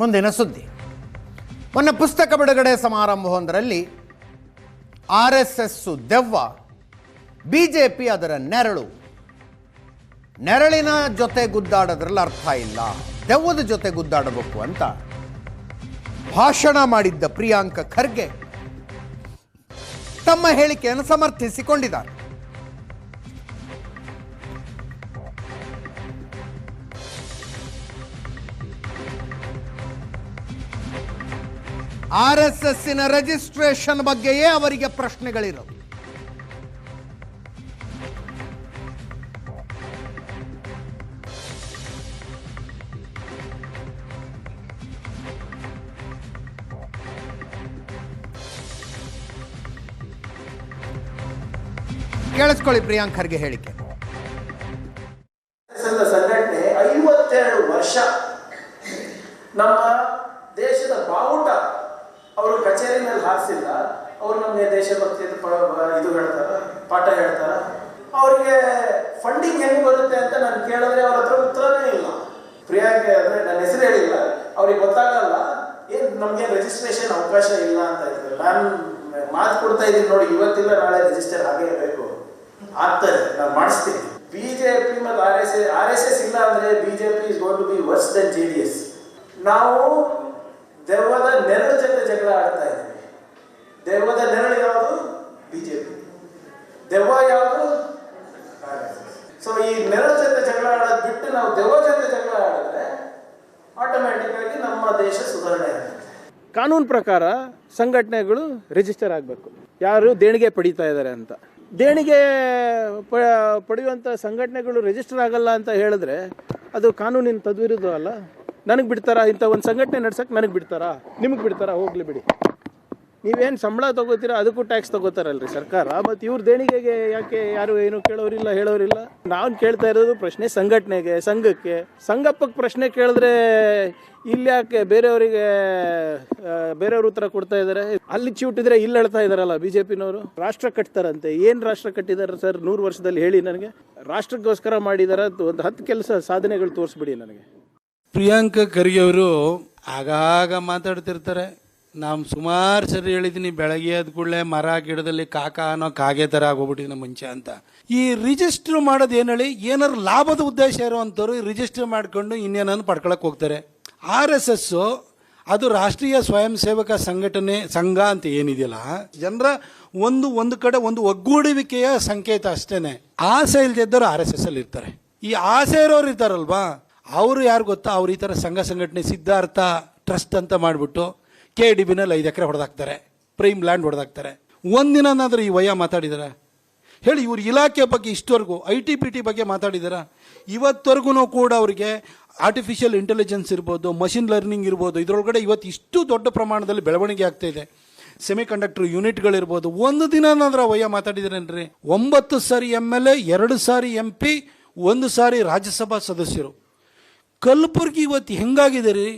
ಮುಂದಿನ ಸುದ್ದಿ. ಮೊನ್ನೆ ಪುಸ್ತಕ ಬಿಡುಗಡೆ ಸಮಾರಂಭವೊಂದರಲ್ಲಿ RSS ದೆವ್ವ, BJP ಅದರ ನೆರಳಿನ ಜೊತೆ ಗುದ್ದಾಡೋದ್ರಲ್ಲಿ ಅರ್ಥ ಇಲ್ಲ, ದೆವ್ವದ ಜೊತೆ ಗುದ್ದಾಡಬೇಕು ಅಂತ ಭಾಷಣ ಮಾಡಿದ್ದ ಪ್ರಿಯಾಂಕ ಖರ್ಗೆ ತಮ್ಮ ಹೇಳಿಕೆಯನ್ನು ಸಮರ್ಥಿಸಿಕೊಂಡಿದ್ದಾರೆ. RSSನ ರಿಜಿಸ್ಟ್ರೇಷನ್ ಬಗ್ಗೆಯೇ ಅವರಿಗೆ ಪ್ರಶ್ನೆಗಳಿರೋದು. ಕೇಳಿಸ್ಕೊಳ್ಳಿ ಪ್ರಿಯಾಂಕ್ ಖರ್ಗೆ ಹೇಳಿಕೆ. ಸಂಘಟನೆ 52 ವರ್ಷ ನಮ್ಮ ದೇಶದ ಬಾವುಟ ಅವರು ಕಚೇರಿನಲ್ಲಿ ಹಾರಿಸಿಲ್ಲ. ಅವರು ನಮಗೆ ದೇಶಭಕ್ತಿ ಇದು ಹೇಳ್ತಾರ, ಪಾಠ ಹೇಳ್ತಾರ. ಅವರಿಗೆ ಫಂಡಿಂಗ್ ಹೆಂಗೆ ಬರುತ್ತೆ ಅಂತ ನಾನು ಕೇಳಿದ್ರೆ ಅವ್ರ ಹತ್ರ ಉತ್ತರನೇ ಇಲ್ಲ. ಪ್ರಿಯಾಂಕ ಅಂದ್ರೆ ನನ್ನ ಹೆಸರು ಹೇಳಿಲ್ಲ, ಅವ್ರಿಗೆ ಗೊತ್ತಾಗಲ್ಲ, ಏನ್ ನಮ್ಗೆ ರಿಜಿಸ್ಟ್ರೇಷನ್ ಅವಕಾಶ ಇಲ್ಲ ಅಂತ ಇದ್ದಾರೆ. ನಾನು ಮಾತು ಕೊಡ್ತಾ ಇದ್ದೀನಿ ನೋಡಿ, ಇವತ್ತಿಲ್ಲ ನಾಳೆ ರಿಜಿಸ್ಟರ್ ಆಗೇ ಬೇಕು, ಆಗ್ತಾರೆ, ನಾನು ಮಾಡಿಸ್ತೀನಿ. ಬಿಜೆಪಿ ಮತ್ತು RSS ಇಲ್ಲ ಅಂದ್ರೆ BJP is going to be worse than JDS. ನಾವು ದೆವ್ವದ ನೆರಳು ಜೊತೆ ಜಗಳ ಆಡ್ತಾ ಇದ್ದೀವಿ. ದೆವ್ವದ ನೆರಳು ಯಾವುದು? ಬಿಜೆಪಿ. ದೆವ್ವ ಯಾವುದು? ಸೊ ಈ ನೆರಳು ಜೊತೆ ಜಗಳ ಆಡೋದು ಬಿಟ್ಟು ನಾವು ದೆವ್ವ ಜೊತೆ ಜಗಳ ಆಡಿದ್ರೆ ಆಟೋಮ್ಯಾಟಿಕ್ ಆಗಿ ನಮ್ಮ ದೇಶ ಸುಧಾರಣೆ ಆಗುತ್ತೆ. ಕಾನೂನು ಪ್ರಕಾರ ಸಂಘಟನೆಗಳು ರಿಜಿಸ್ಟರ್ ಆಗಬೇಕು, ಯಾರು ದೇಣಿಗೆ ಪಡೀತಾ ಇದ್ದಾರೆ ಅಂತ. ದೇಣಿಗೆ ಪಡೆಯುವಂಥ ಸಂಘಟನೆಗಳು ರಿಜಿಸ್ಟರ್ ಆಗಲ್ಲ ಅಂತ ಹೇಳಿದ್ರೆ ಅದು ಕಾನೂನಿನ ತದ್ವಿರುದ್ಧ ಅಲ್ಲ. ನನಗೆ ಬಿಡ್ತಾರಾ ಇಂಥ ಒಂದು ಸಂಘಟನೆ ನಡ್ಸಕ್ಕೆ? ನನಗೆ ಬಿಡ್ತಾರಾ? ನಿಮಗೆ ಬಿಡ್ತಾರಾ? ಹೋಗ್ಲಿ ಬಿಡಿ. ನೀವೇನು ಸಂಬಳ ತೊಗೋತೀರಾ ಅದಕ್ಕೂ ಟ್ಯಾಕ್ಸ್ ತೊಗೋತಾರಲ್ರಿ ಸರ್ಕಾರ. ಮತ್ತು ಇವ್ರ ದೇಣಿಗೆಗೆ ಯಾಕೆ ಯಾರು ಏನು ಕೇಳೋರಿಲ್ಲ, ಹೇಳೋರಿಲ್ಲ. ನಾವು ಕೇಳ್ತಾ ಇರೋದು ಪ್ರಶ್ನೆ ಸಂಘಟನೆಗೆ, ಸಂಘಕ್ಕೆ. ಸಂಘಪ್ಪಕ್ಕೆ ಪ್ರಶ್ನೆ ಕೇಳಿದ್ರೆ ಇಲ್ಲಿ ಯಾಕೆ ಬೇರೆಯವ್ರ ಉತ್ತರ ಕೊಡ್ತಾ ಇದ್ದಾರೆ. ಅಲ್ಲಿ ಚಿವುಟಿದ್ರೆ ಇಲ್ಲಿ ಹೇಳ್ತಾ ಇದಾರಲ್ಲ BJPನವರು. ರಾಷ್ಟ್ರ ಕಟ್ತಾರಂತೆ. ಏನು ರಾಷ್ಟ್ರ ಕಟ್ಟಿದ್ದಾರೆ ಸರ್ 100 ವರ್ಷದಲ್ಲಿ? ಹೇಳಿ ನನಗೆ. ರಾಷ್ಟ್ರಕ್ಕೋಸ್ಕರ ಮಾಡಿದಾರ ಒಂದು 10 ಕೆಲಸ ಸಾಧನೆಗಳು ತೋರಿಸ್ಬಿಡಿ ನನಗೆ. ಪ್ರಿಯಾಂಕ ಖರ್ಗೆ ಅವರು ಆಗಾಗ ಮಾತಾಡ್ತಿರ್ತಾರೆ. ನಾವು ಸುಮಾರು ಸರಿ ಹೇಳಿದ್ದೀನಿ, ಬೆಳಗ್ಗೆ ಎದ್ದ ಕೂಡಲೇ ಮರ ಗಿಡದಲ್ಲಿ ಕಾಕ ಅನ್ನೋ ಕಾಗೆ ಥರ ಆಗೋಗ್ಬಿಟ್ಟಿನ ಮುಂಚೆ ಅಂತ. ಈ ರಿಜಿಸ್ಟರ್ ಮಾಡೋದು ಏನು ಹೇಳಿ, ಏನಾರು ಲಾಭದ ಉದ್ದೇಶ ಇರುವಂಥವ್ರು ರಿಜಿಸ್ಟರ್ ಮಾಡ್ಕೊಂಡು ಇನ್ನೇನನ್ನು ಪಡ್ಕೊಳಕ್ಕೆ ಹೋಗ್ತಾರೆ. RSS ಅದು ರಾಷ್ಟ್ರೀಯ ಸ್ವಯಂ ಸೇವಕ ಸಂಘ ಅಂತ ಏನಿದೆಯಲ್ಲ, ಜನರ ಒಂದು ಕಡೆ ಒಂದು ಒಗ್ಗೂಡುವಿಕೆಯ ಸಂಕೇತ ಅಷ್ಟೇನೆ. ಆಸೆ ಇಲ್ದಿದ್ದವರು RSS ಅಲ್ಲಿ ಇರ್ತಾರೆ. ಈ ಆಸೆ ಇರೋರು ಇರ್ತಾರಲ್ವಾ, ಅವರು ಯಾರು ಗೊತ್ತಾ, ಅವ್ರು ಈ ಥರ ಸಂಘಟನೆ ಸಿದ್ಧಾರ್ಥ ಟ್ರಸ್ಟ್ ಅಂತ ಮಾಡಿಬಿಟ್ಟು KDBನಲ್ಲಿ 5 ಎಕರೆ ಹೊಡೆದಾಕ್ತಾರೆ, ಪ್ರೈಮ್ ಲ್ಯಾಂಡ್ ಹೊಡೆದಾಕ್ತಾರೆ. ಒಂದಿನಾದ್ರೂ ಈ ವಯ್ಯ ಮಾತಾಡಿದಾರ ಹೇಳಿ? ಇವ್ರ ಇಲಾಖೆ ಬಗ್ಗೆ ಇಷ್ಟವರೆಗೂ IT-PT ಬಗ್ಗೆ ಮಾತಾಡಿದಾರ? ಇವತ್ತವರೆಗೂ ಕೂಡ ಅವರಿಗೆ ಆರ್ಟಿಫಿಷಿಯಲ್ ಇಂಟೆಲಿಜೆನ್ಸ್ ಇರ್ಬೋದು, ಮಷಿನ್ ಲರ್ನಿಂಗ್ ಇರ್ಬೋದು, ಇದರೊಳಗಡೆ ಇವತ್ತು ಇಷ್ಟು ದೊಡ್ಡ ಪ್ರಮಾಣದಲ್ಲಿ ಬೆಳವಣಿಗೆ ಆಗ್ತಾ ಇದೆ. ಸೆಮಿ ಕಂಡಕ್ಟರ್ ಯೂನಿಟ್ಗಳಿರ್ಬೋದು. ಒಂದು ದಿನನಾದ್ರೂ ವಯ್ಯ ಮಾತಾಡಿದಾರೇನ್ರಿ? 9 ಸಾರಿ MLA, 2 ಸಾರಿ MP, 1 ಸಾರಿ ರಾಜ್ಯಸಭಾ ಸದಸ್ಯರು. ಕಲಬುರ್ಗಿ ಇವತ್ತು ಹೆಂಗಾಗಿದೆ ರೀ?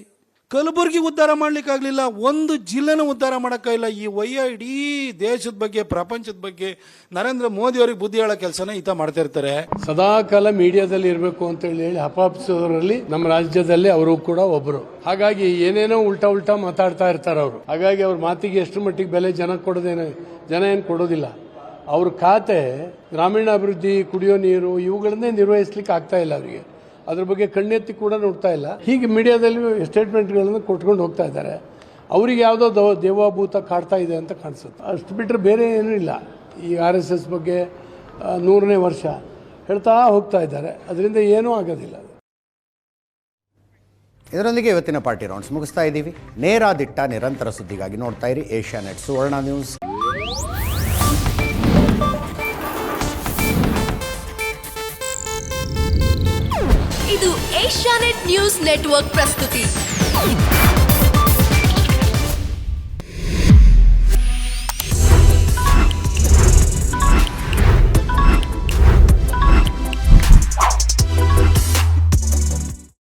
ಕಲಬುರ್ಗಿ ಉದ್ಧಾರ ಮಾಡ್ಲಿಕ್ಕಾಗಲಿಲ್ಲ, ಒಂದು ಜಿಲ್ಲೆನೂ ಉದ್ಧಾರ ಮಾಡೋಕ್ಕಾಗಿಲ್ಲ. ಈ ವಯ್ಯ ಇಡೀ ದೇಶದ ಬಗ್ಗೆ, ಪ್ರಪಂಚದ ಬಗ್ಗೆ ನರೇಂದ್ರ ಮೋದಿ ಅವರಿಗೆ ಬುದ್ಧಿ ಹೇಳೋ ಕೆಲಸನ ಈತ ಮಾಡ್ತಾ ಇರ್ತಾರೆ. ಸದಾಕಾಲ ಮೀಡಿಯಾದಲ್ಲಿ ಇರಬೇಕು ಅಂತ ಹೇಳಿ ಹಪಾಪಿಸೋದ್ರಲ್ಲಿ ನಮ್ಮ ರಾಜ್ಯದಲ್ಲಿ ಅವರು ಕೂಡ ಒಬ್ಬರು. ಹಾಗಾಗಿ ಏನೇನೋ ಉಲ್ಟಾ ಮಾತಾಡ್ತಾ ಇರ್ತಾರೆ ಅವರು. ಹಾಗಾಗಿ ಅವ್ರ ಮಾತಿಗೆ ಎಷ್ಟು ಮಟ್ಟಿಗೆ ಬೆಲೆ ಜನ ಏನು ಕೊಡೋದಿಲ್ಲ. ಅವ್ರ ಖಾತೆ ಗ್ರಾಮೀಣಾಭಿವೃದ್ಧಿ, ಕುಡಿಯೋ ನೀರು ಇವುಗಳನ್ನೇ ನಿರ್ವಹಿಸ್ಲಿಕ್ಕೆ ಆಗ್ತಾ ಇಲ್ಲ ಅವರಿಗೆ. ಅದ್ರ ಬಗ್ಗೆ ಕಣ್ಣೆತ್ತಿ ಕೂಡ ನೋಡ್ತಾ ಇಲ್ಲ. ಹೀಗೆ ಮೀಡಿಯಾದಲ್ಲಿ ಸ್ಟೇಟ್ಮೆಂಟ್ಗಳನ್ನು ಕೊಟ್ಕೊಂಡು ಹೋಗ್ತಾ ಇದ್ದಾರೆ. ಅವರಿಗೆ ಯಾವುದೋ ದೇವಾಭೂತ ಕಾಡ್ತಾ ಇದೆ ಅಂತ ಕಾಣಿಸುತ್ತೆ. ಅಷ್ಟು ಬಿಟ್ಟರೆ ಬೇರೆ ಏನೂ ಇಲ್ಲ. ಈ RSS ಬಗ್ಗೆ 100ನೇ ವರ್ಷ ಹೇಳ್ತಾ ಹೋಗ್ತಾ ಇದ್ದಾರೆ. ಅದರಿಂದ ಏನೂ ಆಗೋದಿಲ್ಲ. ಇದರೊಂದಿಗೆ ಇವತ್ತಿನ ಪಾರ್ಟಿ ರೌಂಡ್ಸ್ ಮುಗಿಸ್ತಾ ಇದ್ದೀವಿ. ನೇರ ದಿಟ್ಟ ನಿರಂತರ ಸುದ್ದಿಗಾಗಿ ನೋಡ್ತಾ ಇರಿ ಏಷ್ಯಾನೆಟ್ ಸುವರ್ಣ ನ್ಯೂಸ್. ಇದು ಏಷ್ಯಾನೆಟ್ ನ್ಯೂಸ್ ನೆಟ್ವರ್ಕ್ ಪ್ರಸ್ತುತಿ.